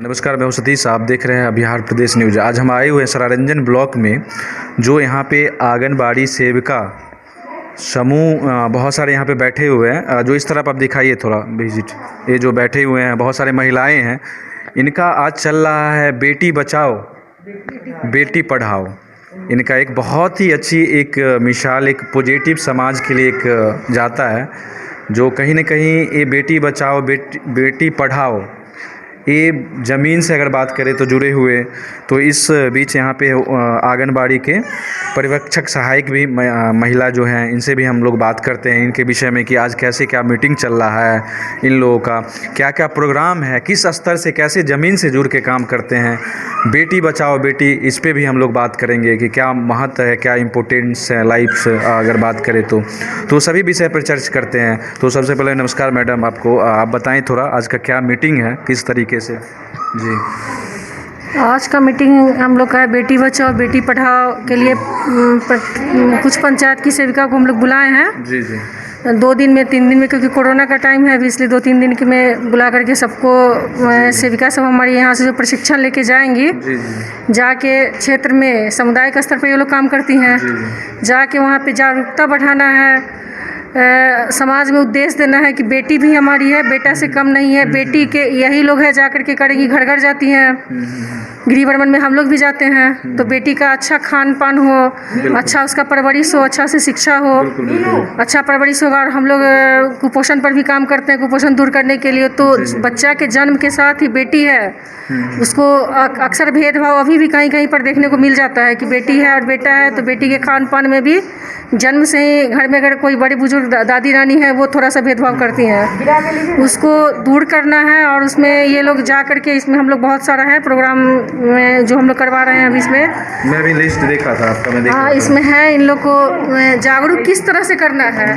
नमस्कार, मैं हूं सतीश। आप देख रहे हैं बिहार प्रदेश न्यूज़। आज हम आए हुए हैं सरारंजन ब्लॉक में, जो यहाँ पे आंगनबाड़ी सेविका समूह बहुत सारे यहाँ पे बैठे हुए हैं। जो इस तरफ आप दिखाइए थोड़ा विजिट, ये जो बैठे हुए हैं बहुत सारे महिलाएं हैं। इनका आज चल रहा है बेटी बचाओ बेटी पढ़ाओ। इनका एक बहुत ही अच्छी एक मिसाल, एक पॉजिटिव समाज के लिए एक जाता है, जो कहीं ना कहीं ये बेटी बचाओ बेटी पढ़ाओ ये ज़मीन से अगर बात करें तो जुड़े हुए। तो इस बीच यहाँ पे आंगनबाड़ी के पर्यवेक्षक सहायक भी महिला जो हैं, इनसे भी हम लोग बात करते हैं इनके विषय में कि आज कैसे क्या मीटिंग चल रहा है, इन लोगों का क्या क्या प्रोग्राम है, किस स्तर से कैसे ज़मीन से जुड़ के काम करते हैं। बेटी बचाओ बेटी, इस पे भी हम लोग बात करेंगे कि क्या महत्व है, क्या इम्पोर्टेंस है लाइफ से अगर बात करें तो सभी विषय पर चर्चा करते हैं। तो सबसे पहले नमस्कार मैडम, आपको आप बताएं थोड़ा आज का क्या मीटिंग है, किस तरीके से। जी, आज का मीटिंग हम लोग का है बेटी बचाओ बेटी पढ़ाओ के लिए। कुछ पंचायत की सेविका को हम लोग बुलाए हैं। जी जी 2 दिन में 3 दिन में, क्योंकि कोरोना का टाइम है अभी, इसलिए 2-3 दिन के में बुला करके सबको सेविका सब हमारे यहाँ से जो प्रशिक्षण लेके जाएंगी, जी जी जाके क्षेत्र में सामुदायिक स्तर पर ये लोग काम करती हैं। जाके वहाँ पे जागरूकता बढ़ाना है, समाज में उद्देश्य देना है कि बेटी भी हमारी है, बेटा से कम नहीं है। बेटी के यही लोग हैं जा करके करेंगी, घर घर जाती हैं, गृह भ्रमण में हम लोग भी जाते हैं। तो बेटी का अच्छा खान पान हो, अच्छा उसका परवरिश हो, अच्छा से शिक्षा हो, अच्छा परवरिश होगा। और हम लोग कुपोषण पर भी काम करते हैं, कुपोषण दूर करने के लिए। तो बच्चा के जन्म के साथ ही बेटी है, उसको अक्सर भेदभाव अभी भी कहीं कहीं पर देखने को मिल जाता है कि बेटी है और बेटा है। तो बेटी के खान पान में भी जन्म से ही घर में अगर कोई बड़े बुजुर्ग दादी नानी है, वो थोड़ा सा भेदभाव करती हैं, उसको दूर करना है। और उसमें ये लोग जा करके, इसमें हम लोग बहुत सारा है प्रोग्राम में जो हम लोग करवा रहे हैं अभी। इसमें मैं भी लिस्ट देखा था आपका, मैं देखा हाँ, इसमें है इन लोग को जागरूक किस तरह से करना है,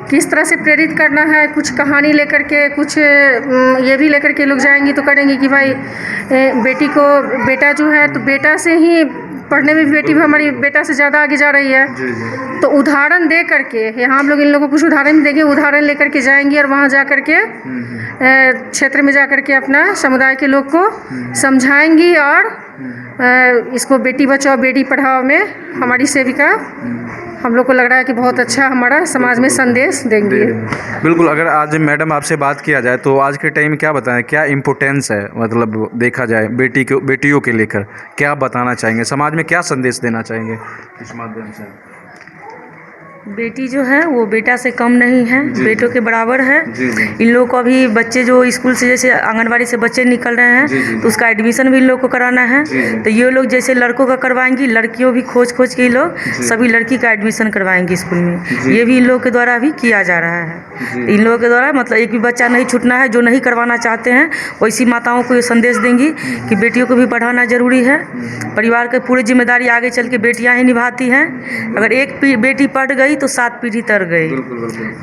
किस तरह से प्रेरित करना है। कुछ कहानी लेकर के, कुछ ये भी लेकर के लोग जाएंगी तो करेंगे कि भाई बेटी को, बेटा जो है तो बेटा से ही पढ़ने में भी बेटी भी हमारी बेटा से ज़्यादा आगे जा रही है। जी जी तो उदाहरण दे करके यहाँ हम लोग इन लोगों को कुछ उदाहरण देंगे, उदाहरण लेकर के जाएंगे और वहाँ जा कर के क्षेत्र में जा कर के अपना समुदाय के लोग को समझाएंगी। और इसको बेटी बचाओ बेटी पढ़ाओ में हमारी सेविका, हम लोग को लग रहा है कि बहुत अच्छा हमारा समाज में संदेश देंगे। बिल्कुल। अगर आज मैडम आपसे बात किया जाए तो आज के टाइम में क्या बताएं, क्या इम्पोर्टेंस है, मतलब देखा जाए बेटियों के लेकर क्या बताना चाहेंगे, समाज में क्या संदेश देना चाहेंगे इस माध्यम से। बेटी जो है वो बेटा से कम नहीं है, बेटों के बराबर है। जी जी इन लोग को अभी बच्चे जो स्कूल से, जैसे आंगनबाड़ी से बच्चे निकल रहे हैं, तो उसका एडमिशन भी इन लोग को कराना है। तो ये लोग जैसे लड़कों का करवाएंगी, लड़कियों भी खोज के ये लोग सभी लड़की का एडमिशन करवाएंगी स्कूल में। ये भी इन लोगों के द्वारा भी किया जा रहा है। तो इन लोगों के द्वारा मतलब एक भी बच्चा नहीं छूटना है। जो नहीं करवाना चाहते हैं वैसी माताओं को ये संदेश देंगी कि बेटियों को भी पढ़ाना जरूरी है। परिवार की पूरी जिम्मेदारी आगे चल के बेटियाँ ही निभाती हैं। अगर एक बेटी पढ़ गई तो 7 पीढ़ी तर गई।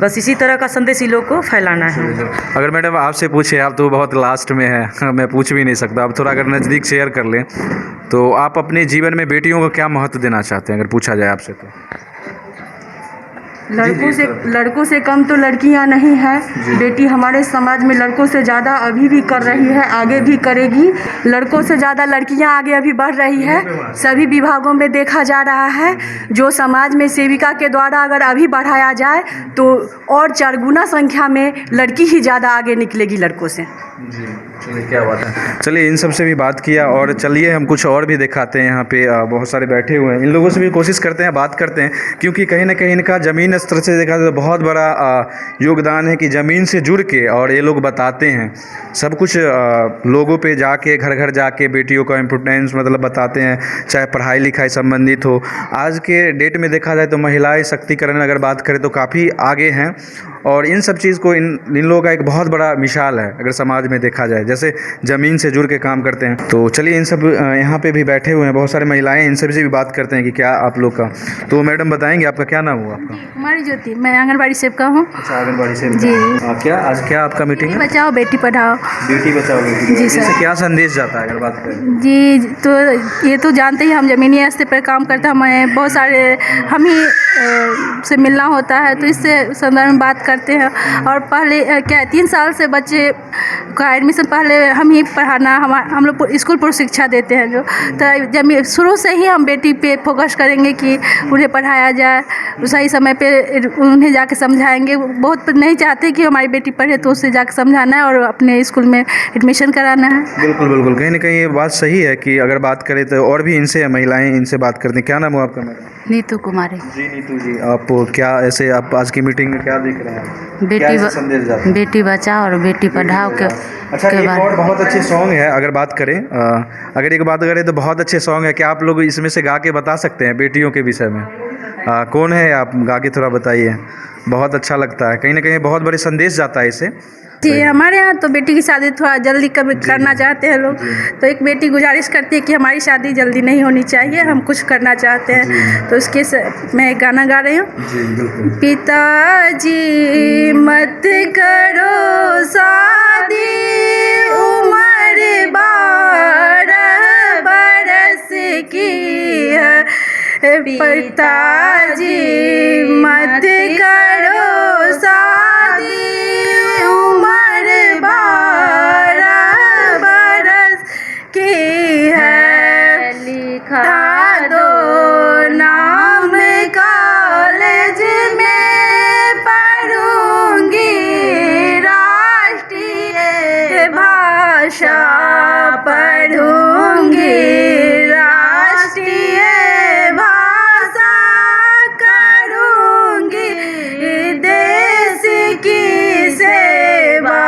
बस इसी तरह का संदेश इन लोग को फैलाना है। अगर मैडम आपसे पूछे, आप तो बहुत लास्ट में है, मैं पूछ भी नहीं सकता, आप थोड़ा अगर नज़दीक शेयर कर लें तो आप अपने जीवन में बेटियों को क्या महत्व देना चाहते हैं अगर पूछा जाए आपसे तो। लड़कों से कम तो लड़कियां नहीं हैं। बेटी हमारे समाज में लड़कों से ज़्यादा अभी भी कर रही है, आगे भी करेगी। लड़कों से ज़्यादा लड़कियां आगे अभी बढ़ रही है। सभी विभागों में देखा जा रहा है, जो समाज में सेविका के द्वारा अगर अभी बढ़ाया जाए तो और 4 गुना संख्या में लड़की ही ज़्यादा आगे निकलेगी लड़कों से। जी, चलिए क्या बात है। चलिए इन सब से भी बात किया, और चलिए हम कुछ और भी दिखाते हैं। यहाँ पे बहुत सारे बैठे हुए हैं, इन लोगों से भी कोशिश करते हैं, बात करते हैं, क्योंकि कहीं ना कहीं इनका ज़मीन स्तर से देखा जाए तो बहुत बड़ा योगदान है कि ज़मीन से जुड़ के, और ये लोग बताते हैं सब कुछ लोगों पे जाके, घर घर जाके बेटियों का इम्पोर्टेंस मतलब बताते हैं, चाहे पढ़ाई लिखाई संबंधित हो। आज के डेट में देखा जाए तो महिलाएं शक्तिकरण अगर बात करें तो काफ़ी आगे हैं, और इन सब चीज़ को इन लोगों का एक बहुत बड़ा मिसाल है अगर समाज में देखा जाए, जैसे ज़मीन से जुड़ के काम करते हैं। तो चलिए इन सब यहाँ पे भी बैठे हुए हैं बहुत सारे महिलाएं, इन सब से भी बात करते हैं कि क्या आप लोग का। तो मैडम बताएंगे आपका क्या नाम हुआ आपका? कुमारी ज्योति, मैं आंगनबाड़ी सेविका हूँ। अच्छा, आंगनबाड़ी सेविका जी। क्या आज क्या आपका मीटिंग है? बचाओ बेटी पढ़ाओ। बेटी बचाओ बेटी। जी सर। इससे क्या संदेश जाता है अगर बात करें? जी, तो ये तो जानते ही, हम ज़मीनी स्तर पर काम करते हैं, हमें बहुत सारे हम ही से मिलना होता है, तो इससे संदर्भ में बात करते हैं। और पहले क्या 3 साल से बच्चे का एडमिशन पहले हम ही पढ़ाना, हम लोग स्कूल पूर्व शिक्षा देते हैं जो, तो जब शुरू से ही हम बेटी पे फोकस करेंगे कि उन्हें पढ़ाया जाए, सही समय पे उन्हें जाके समझाएंगे। बहुत नहीं चाहते कि हमारी बेटी पढ़े, तो उसे जाके समझाना है और अपने स्कूल में एडमिशन कराना है। बिल्कुल बिल्कुल, कहीं ना कहीं ये बात सही है कि अगर बात करें तो और भी इनसे महिलाएं इनसे बात करती हैं। क्या नाम है आपका मैडम? नीतू कुमारी। जी नीतू जी, आप क्या ऐसे आप आज की मीटिंग में क्या देख रहे हैं? बेटी क्या ऐसे संदेश जाता है? बेटी बचाओ और बेटी पढ़ाओ के अच्छा, के एक बारे और बहुत अच्छे सॉन्ग है, अगर बात करें तो बहुत अच्छे सॉन्ग है। क्या आप लोग इसमें से गा के बता सकते हैं बेटियों के विषय में? कौन है, आप गा के थोड़ा बताइए। बहुत अच्छा लगता है, कहीं ना कहीं बहुत बड़े संदेश जाता है इससे। जी, हमारे यहाँ तो बेटी की शादी थोड़ा जल्दी करना चाहते हैं लोग, तो एक बेटी गुजारिश करती है कि हमारी शादी जल्दी नहीं होनी चाहिए, हम कुछ करना चाहते हैं, तो उसके मैं एक गाना गा रही हूँ। पिताजी मत करो शादी, उम्र 12 बरस की है, पिताजी मत करो शादी, उम्र 12 बरस की है, लिखा दो नाम कॉलेज में, पढ़ूंगी राष्ट्रीय भाषा, पढ़ूंगी राष्ट्रीय भाषा, करूंगी देश की सेवा,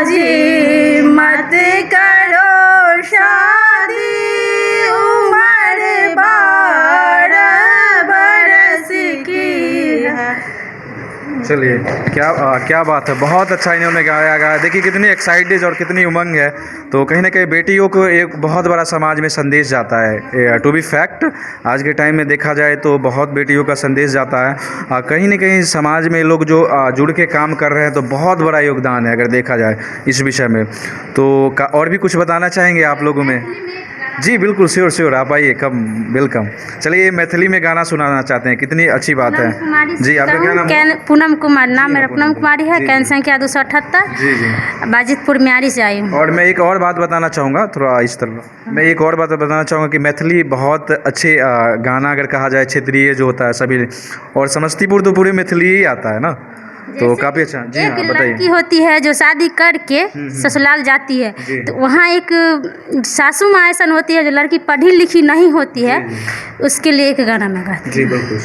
पिताजी मत करो शादी, उम्र 12 बरस की है। चलिए, क्या बात है, बहुत अच्छा इन्होंने गाया। देखिए कितनी एक्साइटेड और कितनी उमंग है। तो कहीं ना कहीं बेटियों को एक बहुत बड़ा समाज में संदेश जाता है। टू बी फैक्ट, आज के टाइम में देखा जाए तो बहुत बेटियों का संदेश जाता है। कहीं ना कहीं समाज में लोग जो जुड़ के काम कर रहे हैं, तो बहुत बड़ा योगदान है अगर देखा जाए इस विषय में। तो और भी कुछ बताना चाहेंगे आप लोगों में? जी बिल्कुल, श्योर, आप आइए, कम वेलकम। चलिए, मैथिली में गाना सुनाना चाहते हैं, कितनी अच्छी बात है। जी, आपका क्या नाम है? पूनम कुमार नाम मेरा, पूनम कुमारी है, कैन संख्या 278। जी, बाजितपुर म्यारी से आई हूँ। और मैं एक और बात बताना चाहूँगा, थोड़ा इस तरफ मैं एक और बात बताना चाहूँगा कि मैथिली बहुत अच्छे गाना अगर कहा जाए, क्षेत्रीय जो होता है सभी, और समस्तीपुर तो पूरे मैथिली ही आता है ना, तो काफ़ी अच्छा। जी हाँ, बताइए। लड़की होती है जो शादी करके ससुराल जाती है, तो वहाँ एक सासू माँ ऐसा होती है जो लड़की पढ़ी लिखी नहीं होती है, उसके लिए एक गाना मैं गाती हूँ। जी बिल्कुल।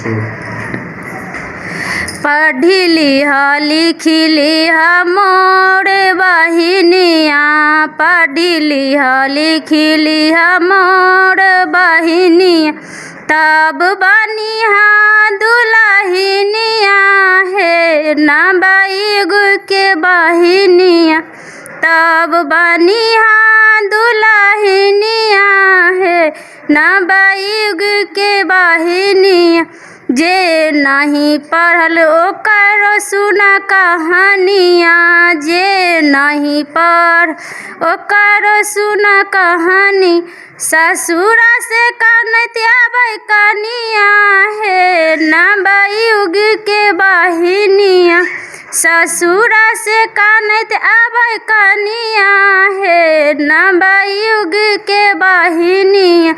पढ़ी लिखी लिहा मोर बहिनिया, पढ़ी लिखी लिहा मोर बहिनिया, तब बनिहा दुल्हनिया है, नाबालिग के बहिनिया, तब बनिहा दुल्हनिया है, नाबालिग के बहिनिया, जे नहीं पढ़ल ओकर सुना कहानियाँ, जे नहीं पढ़ ओकर सुना कहानी, ससुरा से कानत आबै कनिया है, नाबालिग के बहिनिया, ससुरा से कानत आबै कनिया है, नाबालिग के बहिनिया,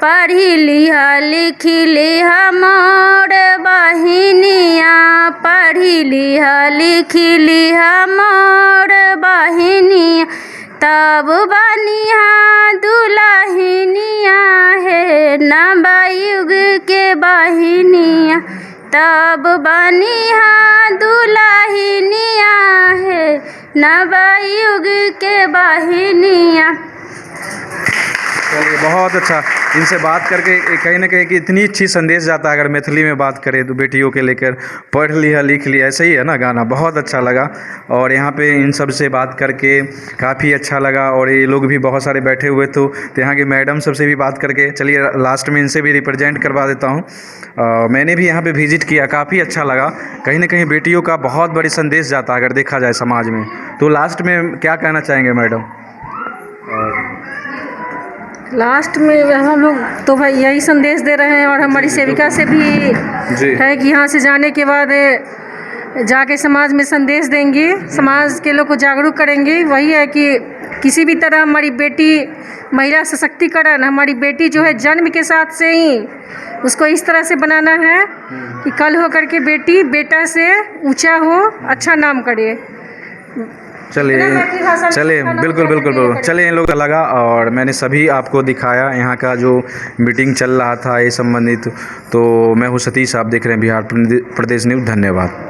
पढ़ी लिखी लिहा मोर बहिनिया, पढ़ी लिखी लिहा मोर बहिनिया, तब बनिहा दुल्हनिया है, नाबालिग के बहिनिया, तब बनिहा दुल्हनिया है, नाबालिग के बहिनिया। चलिए, बहुत अच्छा, इनसे बात करके कहीं ना कहीं कि इतनी अच्छी संदेश जाता है। अगर मैथिली में बात करें तो बेटियों के लेकर, पढ़ लिया लिख लिया, ऐसा ही है ना गाना, बहुत अच्छा लगा। और यहाँ पे इन सब से बात करके काफ़ी अच्छा लगा, और ये लोग भी बहुत सारे बैठे हुए तो यहाँ के मैडम सब से भी बात करके, चलिए लास्ट में इनसे भी रिप्रेजेंट करवा देता हूँ। मैंने भी यहाँ पे विजिट किया, काफ़ी अच्छा लगा। कहीं ना कहीं बेटियों का बहुत बड़ी संदेश जाता है अगर देखा जाए समाज में। तो लास्ट में क्या कहना चाहेंगे मैडम? लास्ट में हम लोग तो भाई यही संदेश दे रहे हैं, और हमारी सेविका से भी है कि यहाँ से जाने के बाद जाके समाज में संदेश देंगे, समाज के लोग को जागरूक करेंगे। वही है कि किसी भी तरह हमारी बेटी महिला सशक्तिकरण, हमारी बेटी जो है जन्म के साथ से ही उसको इस तरह से बनाना है कि कल हो करके बेटी बेटा से ऊंचा हो, अच्छा नाम करे। चलिए बिल्कुल बिल्कुल बिल्कुल चलिए, इन लोग का लगा और मैंने सभी आपको दिखाया यहाँ का जो मीटिंग चल रहा था ये संबंधित। तो मैं हूँ सतीश, आप देख रहे हैं बिहार प्रदेश न्यूज़। धन्यवाद।